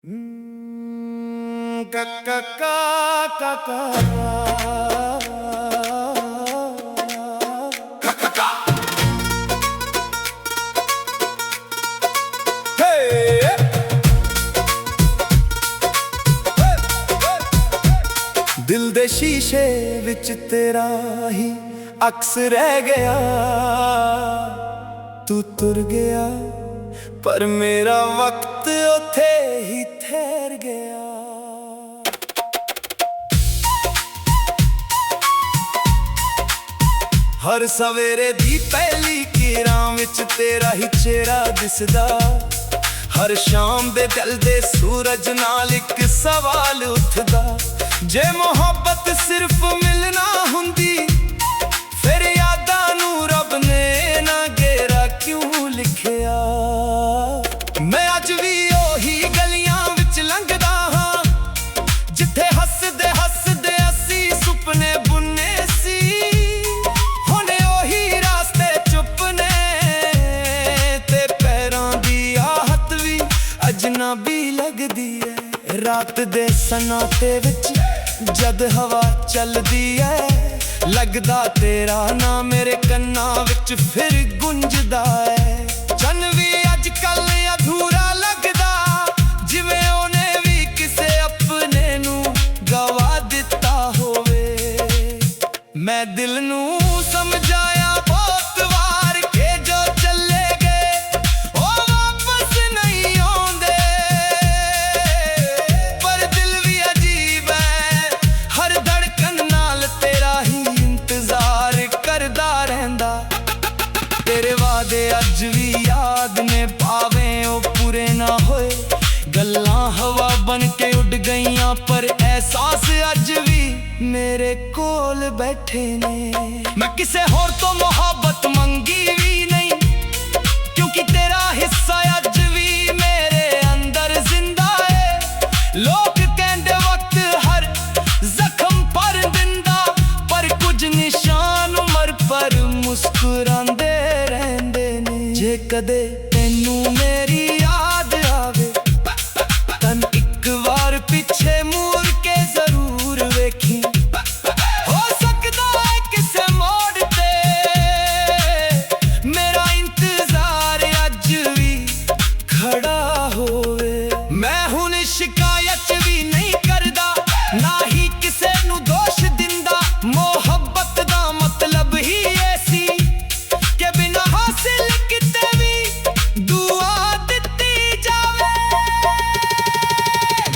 Ka ka ka ka ka ਦਿਲ ਦੇ ਸ਼ੀਸ਼ੇ ਵਿੱਚ ਤੇਰਾ ਹੀ ਅਕਸ ਰਹਿ ਗਿਆ। ਤੂੰ ਤੁਰ ਗਿਆ ਪਰ ਮੇਰਾ ਵਕਤ ਉੱਥੇ ਹੀ ਠਹਿਰ ਗਿਆ। ਹਰ ਸਵੇਰੇ ਦੀ ਪਹਿਲੀ ਕਿਰਾਂ ਵਿੱਚ ਤੇਰਾ ਹੀ ਚਿਹਰਾ ਦਿਸਦਾ। ਹਰ ਸ਼ਾਮ ਦੇ ਢਲਦੇ ਸੂਰਜ ਨਾਲ ਇੱਕ ਸਵਾਲ ਉੱਠਦਾ, ਜੇ ਮੁਹੱਬਤ ਸਿਰਫ ਮਿਲਣਾ ਹੁੰਦੀ ਫਿਰ ਯਾਦਾਂ ਨੂੰ ਰੱਬ ਨੇ ਨਾ ਗੇਰਾ ਕਿਉਂ ਲਿਖਿਆ। ਮੈਂ ਅੱਜ ਵੀ ਉਹੀ ਗਲੀਆਂ ਵਿੱਚ ਲੰਘਦਾ ਹਾਂ ਜਿੱਥੇ ਹੱਸਦੇ ਹੱਸਦੇ ਅਸੀਂ ਸੁਪਨੇ ਬੁੰਨੇ ਸੀ। ਹੁਣ ਉਹੀ ਰਾਸਤੇ ਚੁੱਪ ਨੇ ਤੇ ਪੈਰਾਂ ਦੀ ਆਹਟ ਵੀ ਅਜਨਬੀ ਲੱਗਦੀ ਹੈ। ਰਾਤ ਦੇ ਸਨਾਟੇ ਵਿੱਚ ਜਦ ਹਵਾ ਚੱਲਦੀ ਐ, ਲੱਗਦਾ ਤੇਰਾ ਨਾਂ ਮੇਰੇ ਕੰਨਾਂ ਵਿੱਚ ਫਿਰ ਗੂੰਜਦਾ ਐ। ਚੰਨ ਵੀ ਅੱਜ ਕੱਲ ਅਧੂਰਾ ਲੱਗਦਾ, ਜਿਵੇਂ ਉਹਨੇ ਵੀ ਕਿਸੇ ਆਪਣੇ ਨੂੰ ਗਵਾ ਦਿੱਤਾ ਹੋਵੇ। ਮੈਂ ਦਿਲ ਨੂੰ ਸਮਝਾਇਆ ਬਹੁਤ ਵਾਰ ਕਿ ਜੋ ਚੱਲੇ ਗਏ ਉਹ ਵਾਪਸ ਨਹੀਂ ਆਉਂਦੇ, ਪਰ ਦਿਲ ਵੀ ਅਜੀਬ ਐ, ਹਰ ਧੜਕਨ ਨਾਲ ਤੇਰਾ ਹੀ ਇੰਤਜ਼ਾਰ ਕਰਦਾ ਰਹਿੰਦਾ। ਤੇਰੇ ਵਾਅਦੇ ਅੱਜ ਵੀ ਯਾਦ ਨੇ ਭਾਵੇਂ ਉਹ ਪੂਰੇ ਨਾ ਹੋਏ। ਗੱਲਾਂ ਹਵਾ ਬਣ ਕੇ ਉੱਡ ਗਈਆਂ ਪਰ ਅਹਿਸਾਸ ਅੱਜ ਵੀ ਮੇਰੇ ਕੋਲ ਬੈਠੇ ਨੇ। ਮੈਂ ਕਿਸੇ ਹੋਰ ਤੋਂ ਮੁਹੱਬਤ ਮੰਗੀ ਵੀ ਨਹੀਂ, ਕਿਉਂਕਿ ਤੇਰਾ ਹਿੱਸਾ ਅੱਜ ਵੀ ਮੇਰੇ ਅੰਦਰ ਜ਼ਿੰਦਾ ਏ। ਲੋਕ ਕਹਿੰਦੇ ਵਕਤ ਹਰ ਜ਼ਖਮ ਭਰ ਦਿੰਦਾ, ਪਰ ਕੁਝ ਨਿਸ਼ਾਨ ਉਮਰ ਪਰ ਮੁਸਕਰਾਉਂਦੇ ਰਹਿੰਦੇ ਨੇ। ਜੇ ਕਦੇ ਤੈਨੂੰ ਮੇਰੀ ਯਾਦ ਆਵੇ ਤਾਂ ਇੱਕ ਵਾਰ ਪਿੱਛੇ ਮੁੜ ਕੇ ਜ਼ਰੂਰ ਵੇਖੀ। ਹੋ ਸਕਦਾ ਹੈ ਕਿਸੇ ਮੋੜ ਤੇ ਮੇਰਾ ਇੰਤਜ਼ਾਰ ਅੱਜ ਵੀ ਖੜਾ ਹੋਵੇ। ਮੈਂ ਹੁਣ ਸ਼ਿਕਾਇਤ ਵੀ ਨਹੀਂ ਕਰਦਾ, ਨਾ ਹੀ ਕਿਸੇ ਨੂੰ ਦੋਸ਼ ਦਿੰਦਾ। ਮੁਹੱਬਤ ਦਾ ਮਤਲਬ ਹੀ ਇਹ ਸੀ ਕਿ ਬਿਨਾਂ ਹਾਸਿਲ ਕੀਤੇ ਵੀ ਦੁਆ ਦਿੱਤੀ ਜਾਵੇ।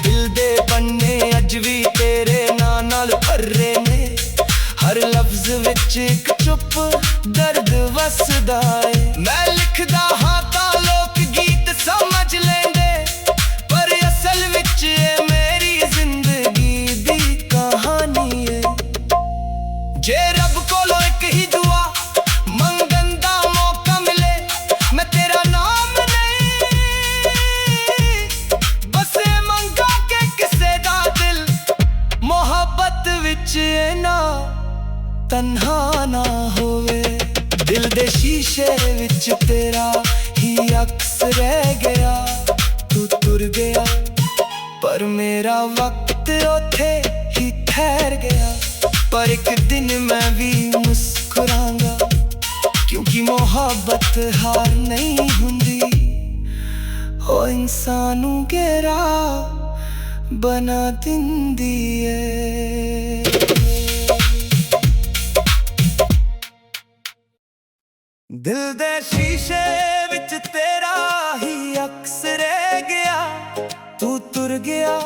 ਦਿਲ ਦੇ ਪੰਨੇ ਅੱਜ ਵੀ ਤੇਰੇ ਨਾਂ ਨਾਲ ਭਰੇ ਨੇ, ਹਰ ਲਫ਼ਜ਼ ਵਿੱਚ ਇੱਕ ਚੁੱਪ ਦਰਦ ਵਸਦਾ ਏ। ਮੈਂ ਲਿਖਦਾ ਹਾਂ ਤਾਂ ਲੋਕ ਗੀਤ ਸਮਝ ਲੈਂਦੇ, ਪਰ ਅਸਲ ਵਿੱਚ ਇਹ ਮੇਰੀ ਜ਼ਿੰਦਗੀ ਦੀ ਕਹਾਣੀ ਏ। ਜੇ ਰੱਬ ਕੋਲੋਂ ਇੱਕ ਹੀ ਦੁਆ ਮੰਗਣ ਦਾ ਮੌਕਾ ਮਿਲੇ, ਮੈਂ ਤੇਰਾ ਨਾਮ ਨਹੀਂ ਬਸ ਇਹ ਮੰਗਾ ਕਿ ਕਿਸੇ ਦਾ ਦਿਲ ਮੁਹੱਬਤ ਵਿੱਚ ਨਾ ਤਨਹਾ ਨਾ ਹੋਵੇ। ਦਿਲ ਦੇ ਸ਼ੀਸ਼ੇ ਵਿੱਚ ਤੇਰਾ ਹੀ ਅਕਸ ਰਹਿ ਗਿਆ। ਤੂੰ ਤੁਰ ਗਿਆ ਪਰ ਮੇਰਾ ਵਕਤ ਉੱਥੇ ਹੀ ਠਹਿਰ ਗਿਆ। ਪਰ ਇੱਕ ਦਿਨ ਮੈਂ ਵੀ ਮੁਸਕਰਾਂਗਾ, ਕਿਉਂਕਿ ਮੁਹੱਬਤ ਹਾਰ ਨਹੀਂ ਹੁੰਦੀ, ਉਹ ਇਨਸਾਨ ਨੂੰ ਗਹਿਰਾ ਬਣਾ ਦਿੰਦੀ ਏ। ਦਿਲ ਦੇ ਸ਼ੀਸ਼ੇ ਵਿੱਚ ਤੇਰਾ ਹੀ ਅਕਸ ਰਹਿ ਗਿਆ। ਤੂੰ ਤੁਰ ਗਿਆ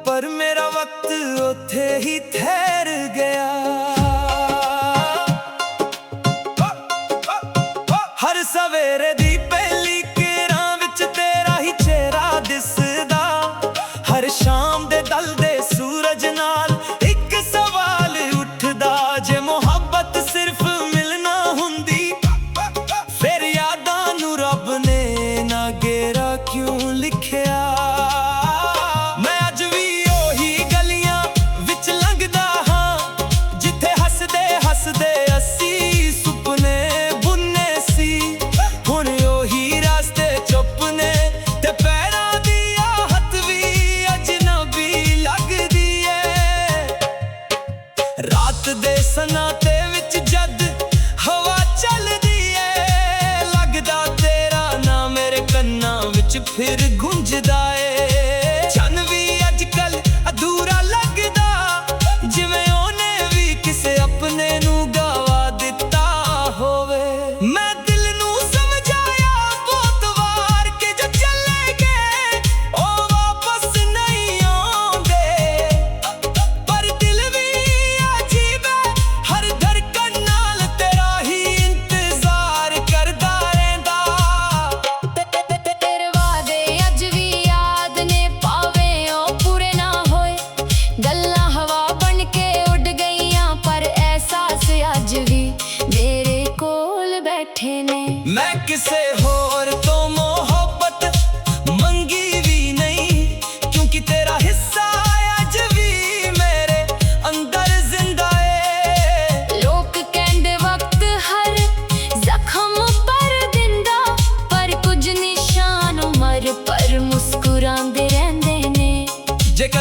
ਪਰ ਮੇਰਾ ਵਕਤ ਉੱਥੇ ਹੀ ਠਹਿਰ ਗਿਆ। ਹਰ ਸਵੇਰੇ ਦੀ ਪਹਿਲੀ ਕਿਰਾਂ ਵਿੱਚ ਤੇਰਾ ਹੀ ਚਿਹਰਾ ਦਿਸਦਾ। ਹਰ ਸ਼ਾਮ ਦੇ ਢਲਦੇ ਸੂਰਜ ਨਾਲ ਇੱਕ ਸਵਾਲ ਉੱਠਦਾ, ਜੇ ਮੁਹੱਬਤ ਸਿਰਫ ਮਿਲਣਾ ਹੁੰਦੀ ਫਿਰ ਯਾਦਾਂ ਨੂੰ ਰੱਬ ਨੇ ਨਾ ਗੇਰਾ ਕਿਉਂ ਲਿਖਿਆ। ਮੈਂ ਅੱਜ ਵੀ ਉਹੀ ਗਲੀਆਂ ਵਿੱਚ ਲੰਘਦਾ ਹਾਂ ਜਿੱਥੇ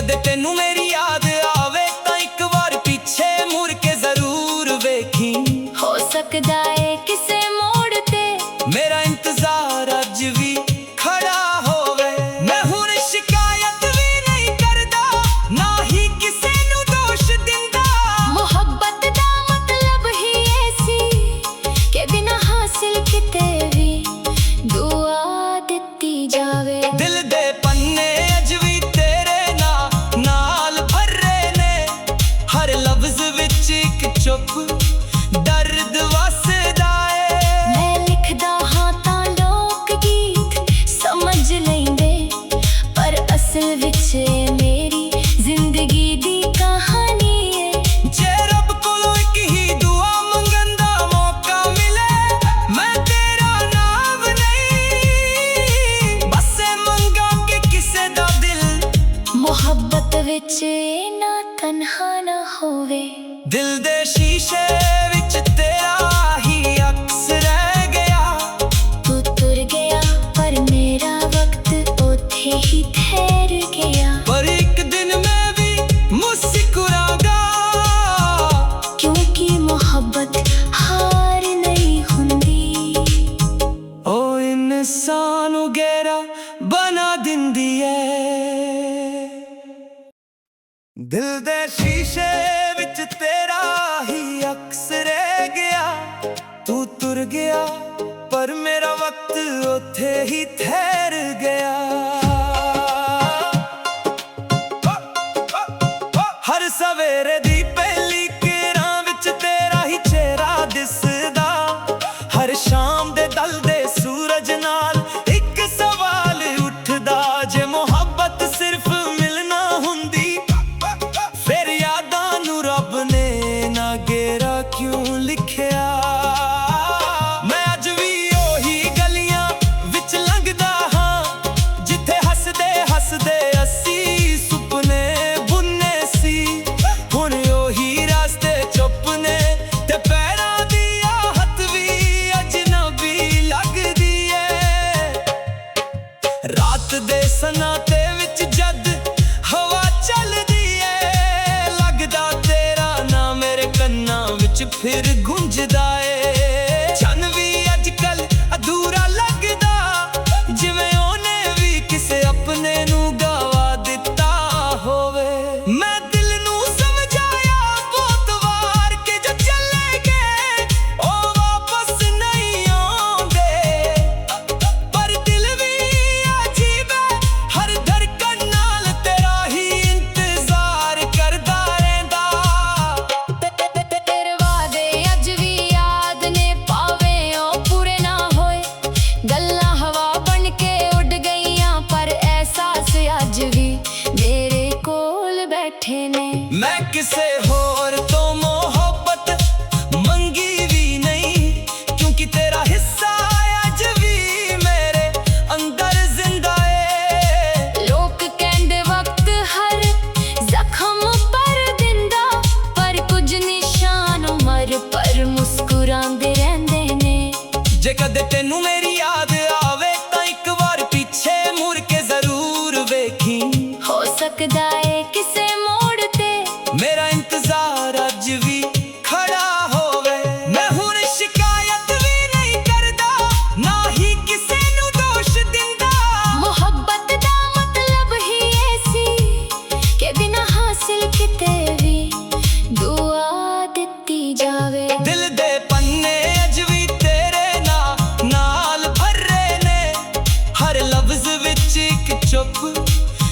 ਕਦੇ ਤੈਨੂੰ ਮੇਰੀ ਯਾਦ ਆਵੇ ਤਾਂ ਇੱਕ ਵਾਰ ਪਿੱਛੇ ਮੁੜ ਕੇ ਜ਼ਰੂਰ ਵੇਖੀ। ਹੋ ਸਕਦਾ ਏ ਕਿਸੇ ਮੋੜ ਤੇ ਮੇਰਾ ਇੰਤਜ਼ਾਰ ਅੱਜ ਵੀ ਖੜਾ ਹੋਵੇ। ਮੈਂ ਹੁਣ ਸ਼ਿਕਾਇਤ ਵੀ ਨਹੀਂ ਕਰਦਾ, ਨਾ ਹੀ ਕਿਸੇ ਨੂੰ ਦੋਸ਼ ਦਿੰਦਾ। ਮੁਹੱਬਤ ਦਾ ਮਤਲਬ ਹੀ ਇਹ ਸੀ ਕਿ ਬਿਨਾਂ ਹਾਸਿਲ ਕੀਤੇ ਵੀ ਦੁਆ ਦਿੱਤੀ ਜਾਵੇ। ਦਿਲ ਦੇ ਪੰਨੇ ਅੱਜ ਵੀ ਤੇਰੇ ਨਾਲ ਭਰੇ ਨੇ, ਹਰ ਲਫ਼ਜ਼ ਵਿੱਚ ਇੱਕ ਚੁੱਪ ਦਰਦ ਵਸਦਾ ਏ। ਮੈਂ ਲਿਖਦਾ ਹਾਂ ਤਾਂ ਲੋਕ ਗੀਤ ਸਮਝ ਲੈਂਦੇ, ਪਰ ਅਸਲ ਵਿੱਚ ਇਹ ਮੇਰੀ ਜ਼ਿੰਦਗੀ ਦੀ ਕਹਾਣੀ ਏ। ਜੇ ਰੱਬ ਕੋਲੋਂ ਇੱਕ ਹੀ ਦੁਆ ਮੰਗਣ ਦਾ ਮੌਕਾ ਮਿਲੇ, ਮੈਂ ਤੇਰਾ ਨਾਮ ਨਹੀਂ, ਬਸ ਇਹ ਮੰਗਾਂ ਕਿ ਕਿਸੇ ਦਾ ਦਿਲ ਮੁਹੱਬਤ ਵਿੱਚ ਨਾ ਤਨਹਾ ਨਾ ਹੋਵੇ। ਦਿਲ ਦੇ ਸ਼ੀਸ਼ੇ ਵਿੱਚ ਤੇਰਾ ਹੀ ਅਕਸ ਰਹਿ ਗਿਆ। ਤੂੰ ਤੁਰ ਗਿਆ ਪਰ ਮੇਰਾ ਵਕਤ ਉੱਥੇ ਹੀ ਠਹਿਰ ਗਿਆ। ਪਰ ਇੱਕ ਦਿਨ ਮੈਂ ਵੀ ਮੁਸਕਰਾਂਗਾ, ਕਿਉਂਕਿ ਮੁਹੱਬਤ ਹਾਰ ਨਹੀਂ ਹੁੰਦੀ। ਉਹ ਇਨਸਾਨ ਨੂੰ ਗਹਿਰਾ ਬਣਾ ਦਿੰਦੀ ਏ। ਦਿਲ ਦੇ ਸ਼ੀਸ਼ੇ ਵਿੱਚ ਤੇਰਾ ਹੀ ਅਕਸ ਰਹਿ ਗਿਆ। ਤੂੰ ਤੁਰ ਗਿਆ ਪਰ ਮੇਰਾ ਵਕਤ ਉੱਥੇ ਹੀ ਠਹਿਰ ਗਿਆ। ਹਰ ਸਵੇਰੇ ਦੀ ਪਹਿਲੀ ਕਿਰਾਂ ਵਿੱਚ ਤੇਰਾ ਹੀ ਚਿਹਰਾ ਦਿਸਦਾ। ਹਰ ਸ਼ਾਮ ਦੇ ਢਲਦੇ ਸੂਰਜ ਨਾਲ ਇੱਕ ਸਵਾਲ ਉੱਠਦਾ, ਜੇ ਮੁਹੱਬਤ ਸਿਰਫ ਮਿਲਣਾ ਹੁੰਦੀ, ਫਿਰ ਯਾਦਾਂ ਨੂੰ ਰੱਬ ਨੇ ਨਾ ਗੇਰਾ ਕਿਉਂ ਲਿਖਿਆ। ਮੈਂ ਅੱਜ ਵੀ ਉਹੀ ਗਲੀਆਂ ਵਿੱਚ ਲੰਘਦਾ ਹਾਂ, ਜਿੱਥੇ ਹੱਸਦੇ ਹੱਸਦੇ ਅਸੀਂ ਸੁਪਨੇ ਬੁੰਨੇ ਸੀ। ਹੁਣ ਉਹੀ ਰਾਸਤੇ ਚੁੱਪ ਨੇ ਤੇ ਪੈਰਾਂ ਦੀ ਆਹਟ ਵੀ ਅਜਨਬੀ ਲੱਗਦੀ ਏ। ਰਾਤ ਦੇ ਸਨਾਟੇ ਵਿੱਚ ਜਦ ਹਵਾ ਚੱਲਦੀ ਏ, ਲੱਗਦਾ ਤੇਰਾ ਨਾਂ ਮੇਰੇ ਕੰਨਾਂ ਵਿੱਚ ਫਿਰ ਗੂੰਜਦਾ ਏ। ਚੰਨ ਵੀ ਅੱਜ ਕੱਲ ਅਧੂਰਾ ਲੱਗਦਾ, ਜਿਵੇਂ ਉਹਨੇ ਵੀ ਕਿਸੇ ਆਪਣੇ ਨੂੰ ਗਵਾ ਦਿੱਤਾ ਹੋਵੇ। ਮੈਂ ਦਿਲ ਨੂੰ ਸਮਝਾਇਆ ਬਹੁਤ ਵਾਰ ਕਿ ਜੋ ਚਲੇ ਗਏ ਉਹ ਵਾਪਸ ਨਹੀਂ ਆਉਂਦੇ, ਪਰ ਦਿਲ ਵੀ ਅਜੀਬ ਹੈ, ਹਰ ਧੜਕਣ ਨਾਲ ਤੇਰਾ ਹੀ ਇੰਤਜ਼ਾਰ ਕਰਦਾ ਰਹਿੰਦਾ। ਤੇਰੇ ਵਾਅਦੇ ਅੱਜ ਵੀ ਯਾਦ ਨੇ, ਭਾਵੇਂ ਉਹ ਪੂਰੇ ਨਾ ਹੋਏ। ਗੱਲਾਂ ਹਵਾ ਬਣ ਕੇ ਉੱਡ ਗਈਆਂ, ਪਰ ਅਹਿਸਾਸ ਅੱਜ ਵੀ ਮੇਰੇ ਕੋਲ ਬੈਠੇ ਨੇ। ਮੈਂ ਕਿਸੇ ਹੋਰ ਤੋਂ ਮੁਹੱਬਤ ਮੰਗੀ ਵੀ ਨਹੀਂ, ਕਿਉਂਕਿ ਤੇਰਾ ਹਿੱਸਾ ਅੱਜ ਵੀ ਮੇਰੇ ਅੰਦਰ ਜ਼ਿੰਦਾ ਏ। ਲੋਕ ਕਹਿੰਦੇ ਵਕਤ ਹਰ ਜ਼ਖਮ ਭਰ ਦਿੰਦਾ, ਪਰ ਕੁਝ ਨਿਸ਼ਾਨ ਉਮਰ ਪਰ ਮੁਸਕਰਾਉਂਦੇ ਰਹਿੰਦੇ ਨੇ। ਜੇ ਕਦੇ ਤੈਨੂੰ ਮੇਰੀ ਯਾਦ ਆਵੇ ਤਾਂ ਇੱਕ ਵਾਰ ਪਿੱਛੇ ਮੁੜ ਕੇ ਜ਼ਰੂਰ ਵੇਖੀ। ਹੋ ਸਕਦਾ ਏ ਕਿਸੇ ਮੋੜ ਤੇ ਮੇਰਾ ਇੰਤਜ਼ਾਰ ਅੱਜ ਵੀ ਖੜਾ ਹੋਵੇ। ਮੈਂ ਹੁਣ ਸ਼ਿਕਾਇਤ ਵੀ ਨਹੀਂ ਕਰਦਾ, ਨਾ ਹੀ ਕਿਸੇ ਨੂੰ ਦੋਸ਼ ਦਿੰਦਾ। ਮੁਹੱਬਤ ਦਾ ਮਤਲਬ ਹੀ ਇਹ ਸੀ ਕਿ ਬਿਨਾਂ ਹਾਸਿਲ ਕੀਤੇ ਵੀ ਦੁਆ ਦਿੱਤੀ ਜਾਵੇ। ਦਿਲ ਦੇ ਪੰਨੇ ਅੱਜ ਵੀ ਤੇਰੇ ਨਾਲ ਭਰੇ ਨੇ, ਹਰ ਲਫ਼ਜ਼ ਵਿੱਚ ਇੱਕ ਚੁੱਪ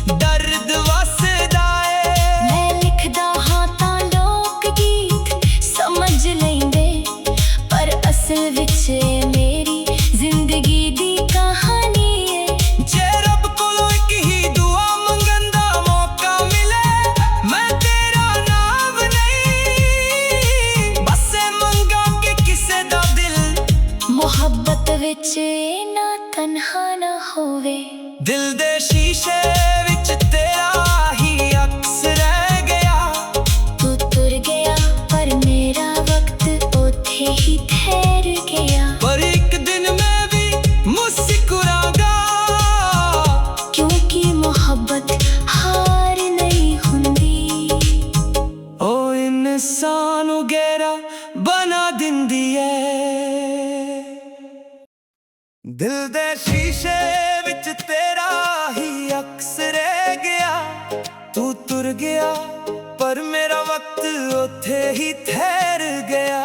ਦਰਦ ਵਸਦਾ ਏ। ਮੈਂ ਲਿਖਦਾ ਹਾਂ ਤਾਂ ਲੋਕ ਗੀਤ ਸਮਝ ਲੈਂਦੇ, ਪਰ ਅਸਲ ਵਿੱਚ ਇਹ ਮੇਰੀ ਜ਼ਿੰਦਗੀ ਦੀ ਕਹਾਣੀ ਏ। ਜੇ ਰੱਬ ਕੋਲੋਂ ਇੱਕ ਹੀ ਦੁਆ ਮੰਗਣ ਦਾ ਮੌਕਾ ਮਿਲੇ, ਮੈਂ ਤੇਰਾ ਨਾਮ ਨਹੀਂ, ਬਸ ਇਹ ਮੰਗਾਂ ਕਿ ਕਿਸੇ ਦਾ ਦਿਲ ਮੁਹੱਬਤ ਵਿੱਚ ਨਾ ਤਨਹਾ ਨਾ ਹੋਵੇ। ਦਿਲ ਦੇ ਸ਼ੀਸ਼ੇ ਵਿੱਚ ਤੇਰਾ ਹੀ ਅਕਸ ਰਹਿ ਗਿਆ। ਤੂੰ ਤੁਰ ਗਿਆ ਪਰ ਮੇਰਾ ਵਕਤ ਉੱਥੇ ਹੀ ਠਹਿਰ ਗਿਆ। ਪਰ ਇੱਕ ਦਿਨ ਮੈਂ ਵੀ ਮੁਸਕਰਾਂਗਾ, ਕਿਉਂਕਿ ਮੁਹੱਬਤ ਹਾਰ ਨਹੀਂ ਤੁਰ ਗਿਆ ਪਰ ਮੇਰਾ ਵਕਤ ਉੱਥੇ ਹੀ ਠਹਿਰ ਗਿਆ।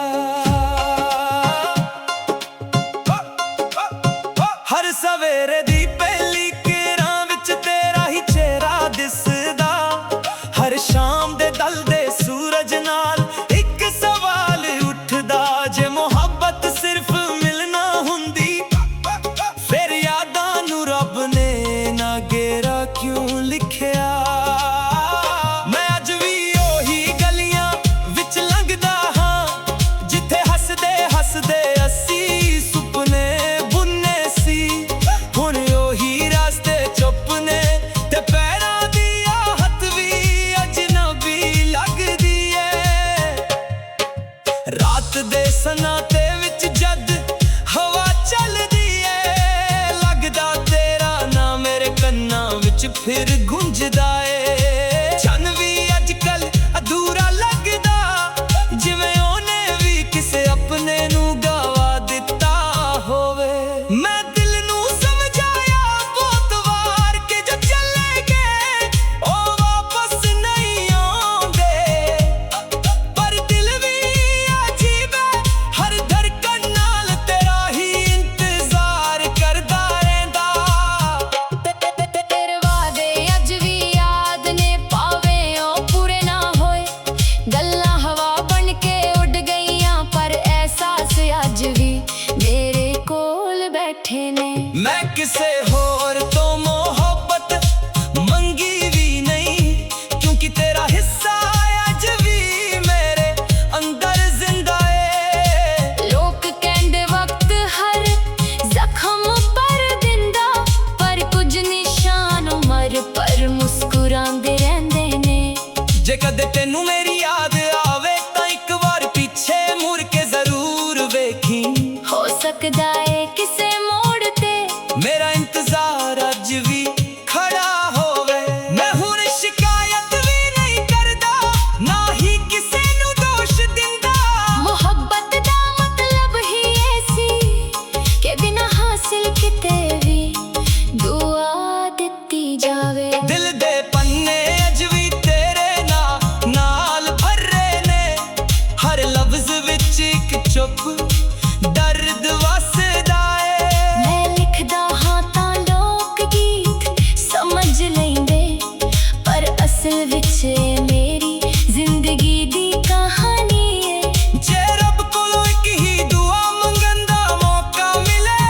ਹਰ ਸਵੇਰੇ ਦੀ ਪਹਿਲੀ ਕਿਰਾਂ ਵਿੱਚ ਤੇਰਾ ਹੀ ਚਿਹਰਾ ਦਿਸਦਾ, ਹਰ ਸ਼ਾਮ ਦੇ ਢਲਦੇ ਸੂਰਜ ਨਾਲ ਇੱਕ ਸਵਾਲ ਉੱਠਦਾ, ਜੇ ਮੁਹੱਬਤ ਸਿਰਫ ਮਿਲਣਾ ਹੁੰਦੀ ਫਿਰ ਯਾਦਾਂ ਨੂੰ ਰੱਬ ਨੇ ਨਾ ਗੇਰਾ ਕਿਉਂ ਲਿਖਿਆ। ਮੈਂ ਅੱਜ ਵੀ ਉਹੀ ਗਲੀਆਂ ਵਿੱਚ ਲੰਘਦਾ ਹਾਂ ਜਿੱਥੇ ਹੱਸਦੇ ਹੱਸਦੇ ਅਸੀਂ ਸੁਪਨੇ ਬੁੰਨੇ ਸੀ। ਹੁਣ ਉਹੀ ਰਾਸਤੇ ਚੁੱਪ ਨੇ ਤੇ ਪੈਰਾਂ ਦੀ ਆਹਟ ਵੀ ਅਜਨਬੀ ਲੱਗਦੀ ਏ। ਰਾਤ ਦੇ ਸਨਾਟੇ ਵਿੱਚ ਜਦ ਹਵਾ ਚੱਲਦੀ ਏ, ਲੱਗਦਾ ਤੇਰਾ ਨਾਂ ਮੇਰੇ ਕੰਨਾਂ ਵਿੱਚ ਫਿਰ ਗੂੰਜਦਾ ਏ। ਚੰਨ ਵੀ ਅੱਜ ਕੱਲ ਅਧੂਰਾ ਲੱਗਦਾ, ਜਿਵੇਂ ਉਹਨੇ ਵੀ ਕਿਸੇ ਆਪਣੇ ਨੂੰ ਗਵਾ ਦਿੱਤਾ ਹੋਵੇ। ਮੈਂ ਦਿਲ ਨੂੰ ਸਮਝਾਇਆ ਬਹੁਤ ਵਾਰ ਕਿ ਜੋ ਚਲੇ ਗਏ ਉਹ ਵਾਪਸ ਨਹੀਂ ਆਉਂਦੇ, ਪਰ ਦਿਲ ਵੀ ਅਜੀਬ ਹੈ, ਹਰ ਧੜਕਣ ਨਾਲ ਤੇਰਾ ਹੀ ਇੰਤਜ਼ਾਰ ਕਰਦਾ ਰਹਿੰਦਾ। ਤੇਰੇ ਵਾਅਦੇ ਅੱਜ ਵੀ ਯਾਦ ਨੇ, ਭਾਵੇਂ ਉਹ ਪੂਰੇ ਨਾ ਹੋਏ। ਗੱਲਾਂ ਹਵਾ ਬਣ ਕੇ ਉੱਡ ਗਈਆਂ ਪਰ ਅਹਿਸਾਸ ਅੱਜ ਵੀ ਮੇਰੇ ਕੋਲ ਬੈਠੇ ਨੇ। ਮੈਂ ਕਿਸੇ ਹੋਰ ਤੋਂ ਮੁਹੱਬਤ ਮੰਗੀ ਵੀ ਨਹੀਂ, ਕਿਉਂਕਿ ਤੇਰਾ ਹਿੱਸਾ ਅੱਜ ਵੀ ਮੇਰੇ ਅੰਦਰ ਜ਼ਿੰਦਾ ਏ। ਲੋਕ ਕਹਿੰਦੇ ਵਕਤ ਹਰ ਜ਼ਖਮ ਭਰ ਦਿੰਦਾ, ਪਰ ਕੁਝ ਨਿਸ਼ਾਨ ਉਮਰ ਪਰ ਮੁਸਕਰਾਉਂਦੇ ਰਹਿੰਦੇ ਨੇ। ਜੇ ਕਦੇ ਤੈਨੂੰ ਮੇਰੀ ਯਾਦ ਆਵੇ ਤਾਂ ਇੱਕ ਵਾਰ ਪਿੱਛੇ ਮੁੜ ਕੇ ਜ਼ਰੂਰ ਵੇਖੀ। ਹੋ ਸਕਦਾ ਏ ਕਿਸੇ ਮੋੜ ਤੇ ਮੇਰਾ ਇੰਤਜ਼ਾਰ ਅੱਜ ਵੀ ਖੜਾ ਹੋਵੇ। ਮੈਂ ਹੁਣ ਸ਼ਿਕਾਇਤ ਵੀ ਨਹੀਂ ਕਰਦਾ, ਨਾ ਹੀ ਕਿਸੇ ਨੂੰ ਦੋਸ਼ ਦਿੰਦਾ। ਮੁਹੱਬਤ ਦਾ ਮਤਲਬ ਹੀ ਇਹ ਸੀ ਕਿ ਬਿਨਾਂ ਹਾਸਿਲ ਕੀਤੇ ਵੀ ਦੁਆ ਦਿੱਤੀ ਜਾਵੇ। ਦਿਲ ਦੇ ਪੰਨੇ ਅੱਜ ਵੀ ਤੇਰੇ ਨਾਲ ਭਰੇ ਨੇ, ਹਰ ਲਫ਼ਜ਼ ਵਿੱਚ ਇੱਕ ਚੁੱਪ ਦਰਦ ਵਸਦਾ ਏ। ਮੈਂ ਲਿਖਦਾ ਹਾਂ ਤਾਂ ਲੋਕ ਗੀਤ ਸਮਝ ਲੈਂਦੇ, ਪਰ ਅਸਲ ਵਿੱਚ ਇਹ ਮੇਰੀ ਜ਼ਿੰਦਗੀ ਦੀ ਕਹਾਣੀ ਏ। ਜੇ ਰੱਬ ਕੋਲੋਂ ਇੱਕ ਹੀ ਦੁਆ ਮੰਗਣ ਦਾ ਮੌਕਾ ਮਿਲੇ,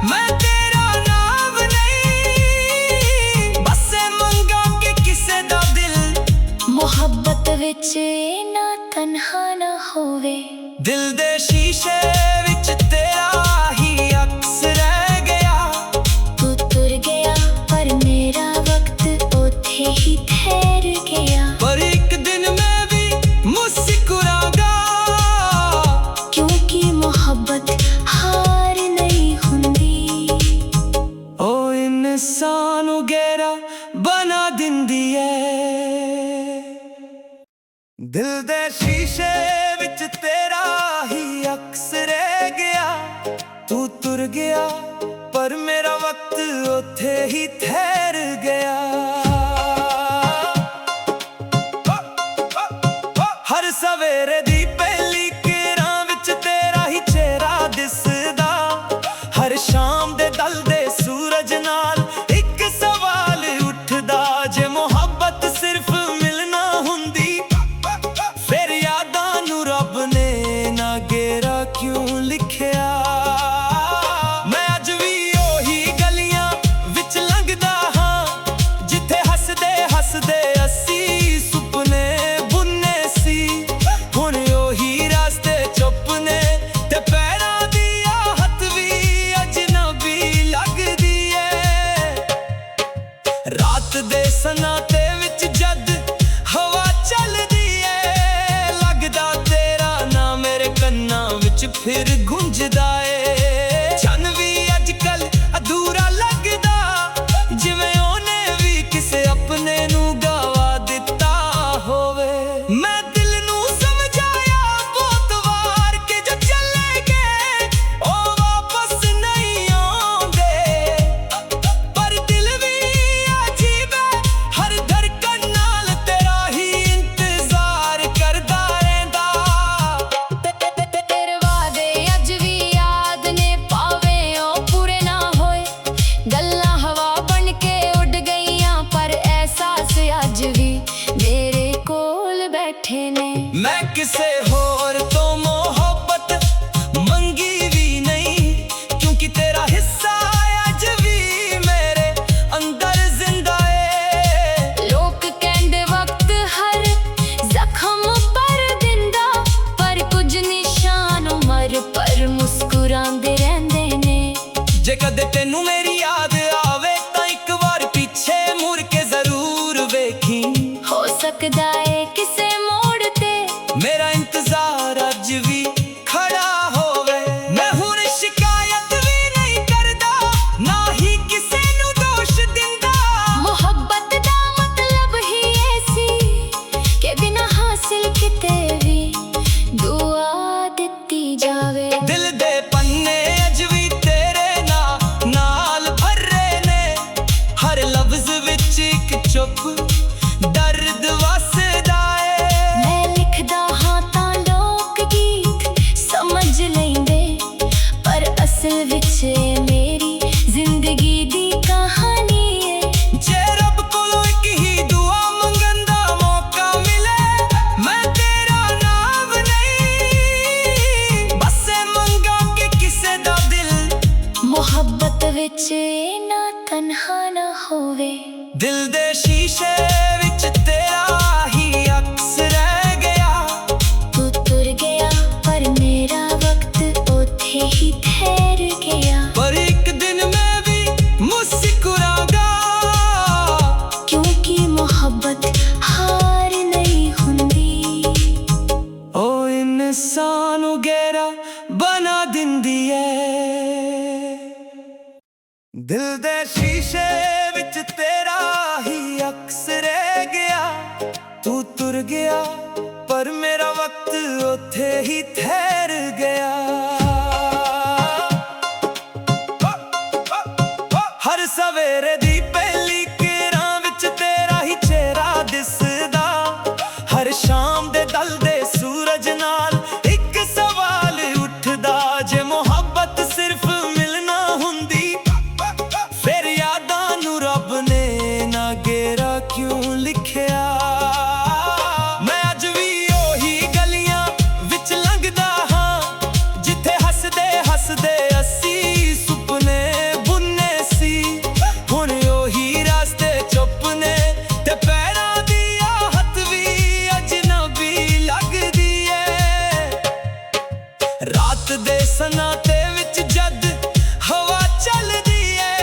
ਮੈਂ ਤੇਰਾ ਨਾਮ ਨਹੀਂ ਬਸ ਇਹ ਮੰਗਾ ਕਿ ਕਿਸੇ ਦਾ ਦਿਲ ਮੁਹੱਬਤ ਵਿੱਚ ਨਾ ਤਨਹਾ ਨਾ ਹੋਵੇ। ਦਿਲ ਦੇ ਸ਼ੀਸ਼ੇ ਵਿੱਚ ਤੇਰਾ ਹੀ ਅਕਸ ਰਹਿ ਗਿਆ। ਤੂੰ ਤੁਰ ਗਿਆ ਪਰ ਮੇਰਾ ਵਕਤ ਉੱਥੇ ਹੀ ਠਹਿਰ ਗਿਆ। ਪਰ ਇੱਕ ਦਿਨ ਮੈਂ ਵੀ ਮੁਸਕਰਾਂਗਾ, ਕਿਉਂਕਿ ਮੁਹੱਬਤ ਹਾਰ ਨਹੀਂ ਹੁੰਦੀ। ਉਹ ਇਨਸਾਨ ਨੂੰ ਗਹਿਰਾ ਬਣਾ ਦਿੰਦੀ ਏ। ਦਿਲ ਦੇ ਸ਼ੀਸ਼ੇ ਵਿੱਚ ਤੇਰਾ ਹੀ ਅਕਸ ਰਹਿ ਗਿਆ। ਤੂੰ ਤੁਰ ਗਿਆ ਪਰ ਮੇਰਾ ਵਕਤ ਉੱਥੇ ਹੀ ਠਹਿਰ ਗਿਆ। ਹਰ ਸਵੇਰੇ ਦੀ ਪਹਿਲੀ ਕਿਰਾਂ ਵਿੱਚ ਤੇਰਾ ਹੀ ਚਿਹਰਾ ਦਿਸਦਾ, ਹਰ ਸ਼ਾਮ ਦੇ ਢਲਦੇ ਸੂਰਜ ਨਾਲ ਇੱਕ ਸਵਾਲ ਉੱਠਦਾ, ਜੇ ਮੁਹੱਬਤ ਸਿਰਫ ਮਿਲਣਾ ਹੁੰਦੀ ਫਿਰ ਯਾਦਾਂ ਨੂੰ ਰੱਬ ਨੇ ਨਾ ਗੇਰਾ ਕਿਉਂ ਲਿਖਿਆ। ਮੈਂ ਅੱਜ ਵੀ ਉਹੀ ਗਲੀਆਂ ਵਿੱਚ ਲੰਘਦਾ ਹਾਂ ਜਿੱਥੇ ਹੱਸਦੇ ਹੱਸਦੇ ਅਸੀਂ ਸੁਪਨੇ ਬੁੰਨੇ ਸੀ। ਹੁਣ ਉਹੀ ਰਾਸਤੇ ਚੁੱਪ ਨੇ ਤੇ ਪੈਰਾਂ ਦੀ ਆਹਟ ਵੀ ਅਜਨਬੀ ਲੱਗਦੀ ਏ। ਰਾਤ ਦੇ ਸਨਾਟੇ ਵਿੱਚ ਜਦ ਹਵਾ ਚੱਲਦੀ ਏ, ਲੱਗਦਾ ਤੇਰਾ ਨਾਂ ਮੇਰੇ ਕੰਨਾਂ ਵਿੱਚ ਫਿਰ ਗੂੰਜਦਾ ਏ। ਚੰਨ ਵੀ ਅੱਜ ਕੱਲ ਅਧੂਰਾ ਲੱਗਦਾ, ਜਿਵੇਂ ਉਹਨੇ ਵੀ ਕਿਸੇ ਆਪਣੇ ਨੂੰ ਗਵਾ ਦਿੱਤਾ ਹੋਵੇ। ਮੈਂ ਦਿਲ ਨੂੰ ਸਮਝਾਇਆ ਬਹੁਤ ਵਾਰ ਕਿ ਜੋ ਚਲੇ ਗਏ ਉਹ ਵਾਪਸ ਨਹੀਂ ਆਉਂਦੇ, ਪਰ ਦਿਲ ਵੀ ਅਜੀਬ ਹੈ, ਹਰ ਧੜਕਣ ਨਾਲ मैं किसे होर तो मोहब्बत मंगी भी नहीं, क्योंकि तेरा हिस्सा अज भी मेरे अंदर जिंदा है। लोग कहंदे वक्त हर जख्म पर दिंदा, पर कुछ निशान उमर पर मुस्कुरांदे रहंदे ने। जे कदे तेनू मेरी याद आवे तां इक बार पीछे मुड़ के जरूर वेखी। हो सकदा है किसे मोड़ ते मेरा इंतजार अज भी खड़ा होवे। मैं हुण शिकायत भी नहीं करदा, ना ही किसे नू दोष दिंदा। मोहब्बत दा मतलब ही ऐसी के बिना हासिल किते भी दुआ दित्ती जावे। दिल दे पन्ने अज भी तेरे नाल भरे ने, हर लफ्ज विच इक चुप दर्द वसदा है। मैं लिखदा हां तां लोक गीत समझ लैंदे, पर असल विच मेरी जिंदगी दी कहानी है। जे रब कोलों इक ही दुआ मंगन दा मौका मिले, मैं तेरा नाम नहीं बस ए मंगा के किसे दा दिल। मोहब्बत विच ना तन्हा ना होवे। दिल दे शीशे विच तेरा ही अक्स रह गया। तू तुर गया पर मेरा वक्त ओथे ही ठहर गया। पर एक दिन मैं भी मुस्कुरागा, क्योंकि मोहब्बत हार नहीं हुंदी। ओ इंसान गहरा बना दिंदी है। दिल दे शीशे विच तेरा ही अक्स रह गया। तू तुर गया पर मेरा वक्त ओथे ही ठहर गया। हर सवेरे दी पहली किरण विच तेरा ही चेहरा दिसदा। हर शाम दे ढलदे सूरज नाल एक सवाल उठदा, जे मोहब्बत सिर्फ मिलना हुंदी, फिर यादां नू रब ने ना गेरा क्यों लिखिया। मैं अज भी ओही गलियां विच लंघदा हां, जिथे हसदे हसदे असी सुपने बुने सी। हुण ओही रास्ते चुप ने ते पैरां दी आहट भी अजनबी लगदी है। रात दे सन्नाटे विच जद हवा चलदी है,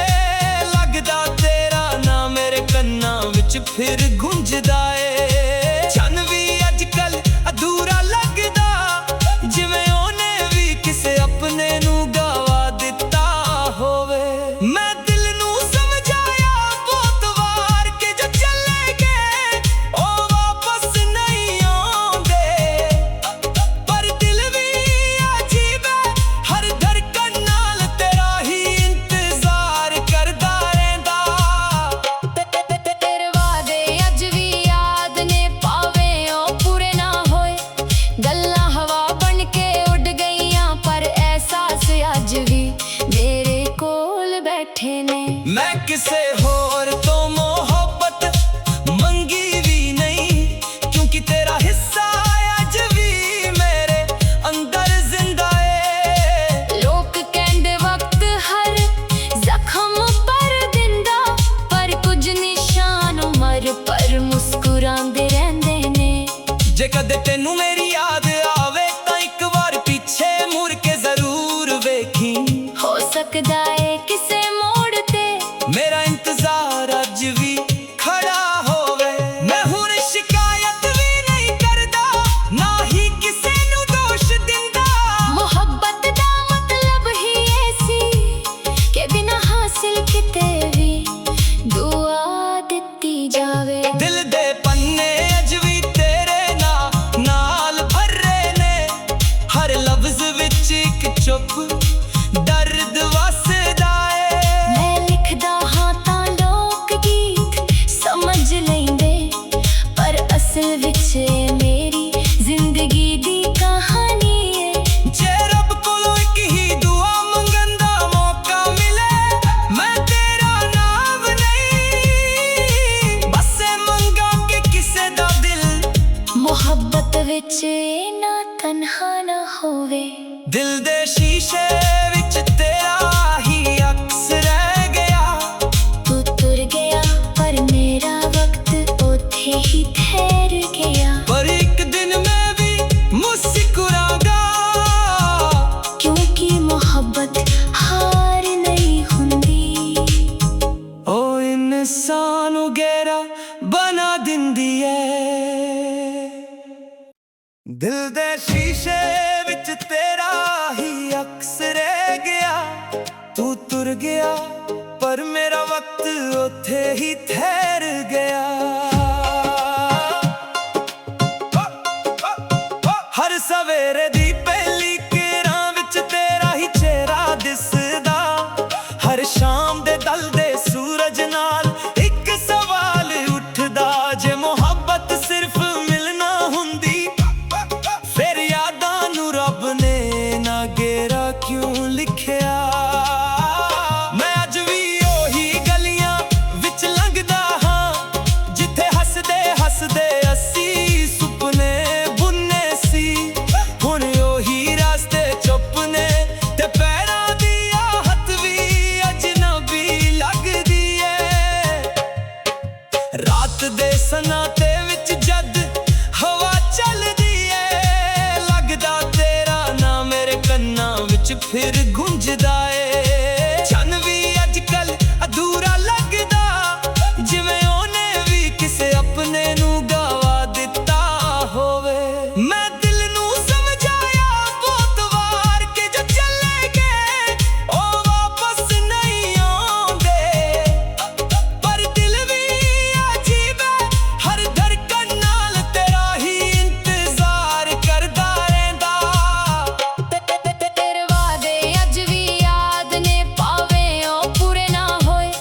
लगदा तेरा ना मेरे कन्नां विच फिर गूंजदा है। चन भी अजकल अधूरा लगदा, जिवें ओने भी किसे अपने नू गवा दित्ता होवे। मैं दिल नू समझाया बहुत वार के जो चले गए ओ वापस नहीं आउंदे, पर दिल भी अजीब है, हर धड़कन नाल तेरा ही इंतजार करदा रहिंदा। तेरे वादे अज भी याद ने, पावे ओ पूरे ना होए। गल्लां हवा बन के उड़ गईयां, पर एहसास अज भी मेरे कोल बैठे ने। मैं किसे होर तो मोहब्बत मंगी भी नहीं, क्योंकि तेरा हिस्सा अज भी मेरे अंदर जिंदा है। लोग कहंदे वक्त हर जख्म पर दिंदा, पर कुछ निशान उमर पर मुस्कुरांदे रहंदे ने। जे कदे तेनू मेरी याद आवे तां इक बार पीछे मुड़ के जरूर वेखी। हो सकदा है किसे मोड़ ते मेरा इंतजार अज भी खड़ा होवे। मैं हुण शिकायत भी नहीं करदा, ना ही किसे नू दोष दिंदा। मोहब्बत दा मतलब ही ऐसी के बिना हासिल किते भी दुआ दित्ती जावे। दिल दे पन्ने अज भी तेरे नाल भरे ਵਿੱਚ ਇਹ ਨਾ ਤਨਹਾ ਨਾ ਹੋਵੇ। ਦਿਲ ਦੇ ਸ਼ੀਸ਼ੇ ਵਿੱਚ ਤੇਰਾ ਹੀ ਅਕਸ ਰਹਿ ਗਿਆ। ਤੂੰ ਤੁਰ ਗਿਆ ਪਰ ਮੇਰਾ ਵਕਤ ਉੱਥੇ ਹੀ ਠਹਿਰ ਗਿਆ। ਪਰ ਇੱਕ ਦਿਨ ਮੈਂ ਵੀ ਮੁਸਕਰਾਂਗਾ, ਕਿਉਂਕਿ ਮੁਹੱਬਤ ਹਾਰ ਨਹੀਂ ਹੁੰਦੀ। ਉਹ ਇਨਸਾਨ ਨੂੰ ਗਹਿਰਾ ਬਣਾ ਦਿੰਦੀ ਏ। ਦਿਲ ਦੇ ਸ਼ੀਸ਼ੇ ਵਿੱਚ ਤੇਰਾ ਹੀ ਅਕਸ ਰਹਿ ਗਿਆ। ਤੂੰ ਤੁਰ ਗਿਆ ਪਰ ਮੇਰਾ ਵਕਤ ਉੱਥੇ ਹੀ ਠਹਿਰ ਗਿਆ। ਹਰ ਸਵੇਰੇ ਦੀ ਪਹਿਲੀ ਕਿਰਾਂ ਵਿੱਚ ਤੇਰਾ ਹੀ ਚਿਹਰਾ ਦਿਸਦਾ। ਹਰ ਸ਼ਾਮ ਦੇ ਢਲਦੇ ਸੂਰਜ ਨਾਲ ਇੱਕ ਸਵਾਲ ਉੱਠਦਾ, ਜੇ ਮੁਹੱਬਤ ਸਿਰਫ ਮਿਲਣਾ ਹੁੰਦੀ ਫਿਰ ਯਾਦਾਂ ਨੂੰ ਰੱਬ ਨੇ ਨਾ ਗਹਿਰਾ ਕਿਉਂ ਲਿਖਿਆ। ਮੈਂ ਅੱਜ ਵੀ ਉਹੀ ਗਲੀਆਂ ਵਿੱਚ ਲੰਘਦਾ ਹਾਂ, ਜਿੱਥੇ ਹੱਸਦੇ ਹੱਸਦੇ ਅਸੀਂ ਸੁਪਨੇ ਬੁੰਨੇ ਸੀ। ਹੁਣ ਉਹੀ ਰਾਸਤੇ ਚੁੱਪ ਨੇ ਤੇ ਪੈਰਾਂ ਦੀ ਆਹਟ ਵੀ ਅਜਨਬੀ ਲੱਗਦੀ ਏ। ਰਾਤ ਦੇ ਸਨਾਟੇ ਵਿੱਚ ਜਦ ਹਵਾ ਚੱਲਦੀ ਏ, ਲੱਗਦਾ ਤੇਰਾ ਨਾਂ ਮੇਰੇ ਕੰਨਾਂ ਵਿੱਚ ਫਿਰ ਗੂੰਜਦਾ ਏ। ਚੰਨ ਵੀ ਅੱਜ ਕੱਲ ਅਧੂਰਾ ਲੱਗਦਾ, ਜਿਵੇਂ ਉਹਨੇ ਵੀ ਕਿਸੇ ਆਪਣੇ ਨੂੰ ਗਵਾ ਦਿੱਤਾ ਹੋਵੇ। ਮੈਂ ਦਿਲ ਨੂੰ ਸਮਝਾਇਆ ਬਹੁਤ ਵਾਰ ਕਿ ਜੋ ਚਲੇ ਗਏ ਉਹ ਵਾਪਸ ਨਹੀਂ ਆਉਂਦੇ, ਪਰ ਦਿਲ ਵੀ ਅਜੀਬ ਹੈ, ਹਰ ਧੜਕਣ ਨਾਲ ਤੇਰਾ ਹੀ ਇੰਤਜ਼ਾਰ ਕਰਦਾ ਰਹਿੰਦਾ। ਤੇਰੇ ਵਾਅਦੇ ਅੱਜ ਵੀ ਯਾਦ ਨੇ, ਭਾਵੇਂ ਉਹ ਪੂਰੇ ਨਾ ਹੋਏ।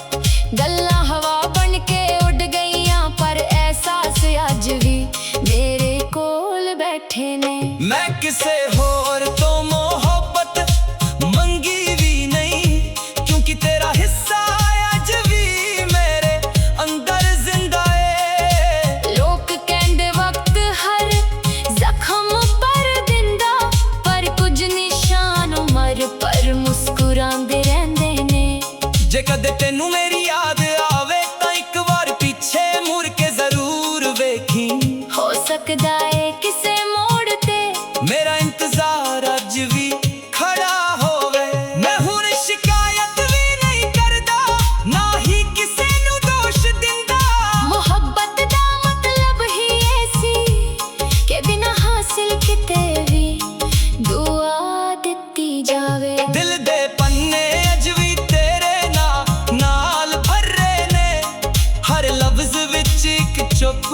ਗੱਲਾਂ ਹਵਾ ਬਣ ਕੇ ਉੱਡ ਗਈਆਂ ਪਰ ਅਹਿਸਾਸ ਅੱਜ ਵੀ ਮੇਰੇ ਕੋਲ ਬੈਠੇ ਨੇ। ਮੈਂ ਕਿਸੇ ਹੋਰ ਤੋਂ ਮੁਹੱਬਤ ਮੰਗੀ ਵੀ ਨਹੀਂ, ਕਿਉਂਕਿ ਤੇਰਾ ਹਿੱਸਾ ਅੱਜ ਵੀ ਮੇਰੇ ਅੰਦਰ ਜ਼ਿੰਦਾ ਏ। ਲੋਕ ਕਹਿੰਦੇ ਵਕਤ ਹਰ ਜ਼ਖਮ ਭਰ ਦਿੰਦਾ, ਪਰ ਕੁਝ ਨਿਸ਼ਾਨ ਉਮਰ ਪਰ ਮੁਸਕਰਾਉਂਦੇ ਰਹਿੰਦੇ ਨੇ। ਜੇ ਕਦੇ ਤੈਨੂੰ ਮੇਰੀ ਯਾਦ ਆਵੇ ਤਾਂ ਇੱਕ ਵਾਰ ਪਿੱਛੇ ਮੁੜ ਕੇ ਜ਼ਰੂਰ ਵੇਖੀ। ਹੋ ਸਕਦਾ ਏ ਕਿਸੇ ਮੋੜ ਤੇ ਮੇਰਾ ਇੰਤਜ਼ਾਰ ਅੱਜ ਵੀ ਖੜਾ ਹੋਵੇ। ਮੈਂ ਹੁਣ ਸ਼ਿਕਾਇਤ ਵੀ ਨਹੀਂ ਕਰਦਾ, ਨਾ ਹੀ ਕਿਸੇ ਨੂੰ ਦੋਸ਼ ਦਿੰਦਾ। ਮੁਹੱਬਤ ਦਾ ਮਤਲਬ ਹੀ ਇਹ ਸੀ ਕਿ ਬਿਨਾਂ ਹਾਸਿਲ ਕੀਤੇ ਵੀ ਦੁਆ ਦਿੱਤੀ ਜਾਵੇ। ਦਿਲ ਦੇ ਪੰਨੇ ਅੱਜ ਵੀ ਤੇਰੇ ਨਾਲ ਭਰੇ ਨੇ, ਹਰ ਲਫ਼ਜ਼ ਵਿੱਚ ਇੱਕ ਚੁੱਪ